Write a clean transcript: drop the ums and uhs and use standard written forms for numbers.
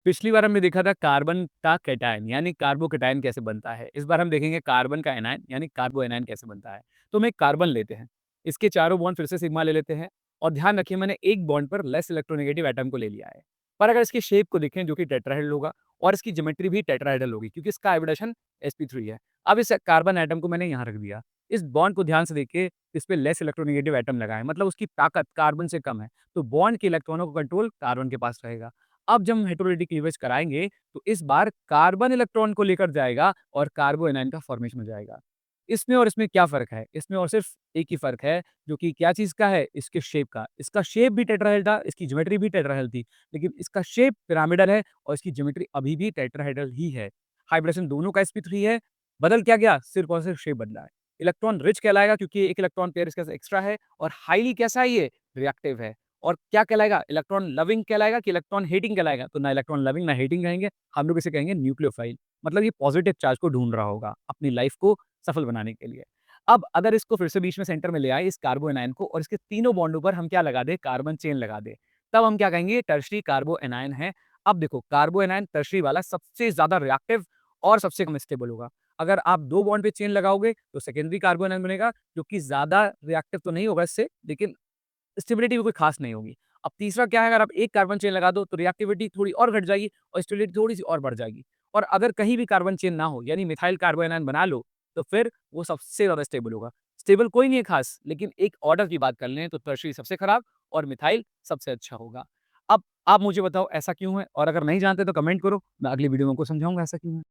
पिछली बार हमने देखा था कार्बन का कैटायन यानी कार्बोकैटायन कैसे बनता है। इस बार हम देखेंगे कार्बन का एनायन यानी कार्बोएनायन कैसे बनता है। तो हम एक कार्बन लेते हैं, इसके चारों बॉन्ड फिर से सिग्मा ले लेते हैं और ध्यान रखिए मैंने एक बॉन्ड पर लेस इलेक्ट्रोनेगेटिव एटम को ले लिया है। पर अगर इसकी शेप को देखें जो कि टेट्राहेड्रल होगा और इसकी ज्योमेट्री भी टेट्राहेड्रल होगी क्योंकि इसका हाइब्रिडेशन sp3 है। अब इस कार्बन एटम को मैंने यहाँ रख दिया। इस बॉन्ड को ध्यान से देखिए, इस पे लेस इलेक्ट्रोनेगेटिव एटम लगा है मतलब उसकी ताकत कार्बन से कम है। तो बॉन्ड के इलेक्ट्रॉनों का कंट्रोल कार्बन के पास रहेगा। अब जब हम हेटेरोडेटिक क्लीवेज कराएँगे, तो इस बार कार्बन इलेक्ट्रॉन को लेकर जाएगा और कार्बो एनायन का फॉर्मेशन हो जाएगा। इसमें और इसमें क्या फ़र्क है? इसमें और सिर्फ़ एक ही फ़र्क है, जो कि क्या चीज़ का है? इसके शेप का। इसका शेप भी टेट्राहेड्रल था, इसकी ज्योमेट्री भी टेट्राहेड्रल थी, लेकिन इसका शेप पिरामिडल है और इसकी ज्योमेट्री अभी भी टेट्राहेड्रल ही है। हाइब्रिडेशन दोनों का sp3 है, बदल क्या गया? सिर्फ़ और सिर्फ़ शेप बदला है। इलेक्ट्रॉन रिच कहलाएगा क्योंकि एक इलेक्ट्रॉन पेयर इसके साथ एक्स्ट्रा है और हाइली कैसा है ये? रिएक्टिव है। और क्या कहलाएगा? इलेक्ट्रॉन लविंग कहलाएगा कि इलेक्ट्रॉन हेटिंग कहलाएगा? तो ना इलेक्ट्रॉन लविंग ना हेटिंग कहेंगे, हम लोग इसे कहेंगे न्यूक्लियोफाइल। मतलब ये पॉजिटिव चार्ज को ढूँढ रहा होगा, अपनी लाइफ़ को सफल बनाने के लिए। अब अगर इसको फिर से बीच में सेंटर में ले आए इस कार्बो एनायन को और इसके तीनों बॉन्डों पर हम क्या लगा दें? कार्बन चेन लगा दें। तब हम क्या कहेंगे? टर्शियरी कार्बो एनायन है। अब देखो कार्बो एनायन टर्शियरी वाला सबसे ज़्यादा रिएक्टिव और सबसे कम स्टेबल होगा। अगर आप 2 बॉन्ड पे चेन लगाओगे तो सेकेंडरी कार्बो एनायन बनेगा, जो कि ज़्यादा रिएक्टिव तो नहीं होगा इससे, लेकिन स्टेबिलिटी भी कोई खास नहीं होगी। अब तीसरा क्या है, अगर आप एक कार्बन चेन लगा दो तो रिएक्टिविटी थोड़ी और घट जाएगी और स्टेबिलिटी थोड़ी-सी और बढ़ जाएगी। और अगर कहीं भी कार्बन चेन ना हो यानी मिथाइल कार्बोएनायन बना लो, तो फिर वो सबसे ज़्यादा स्टेबल होगा। स्टेबल कोई नहीं है खास, लेकिन एक ऑर्डर की बात कर लें तो टर्शियरी सबसे खराब और मिथाइल सबसे अच्छा होगा। अब आप मुझे बताओ ऐसा क्यों है? और अगर नहीं जानते तो कमेंट करो, मैं अगली वीडियो में आपको समझाऊँगा ऐसा क्यों है।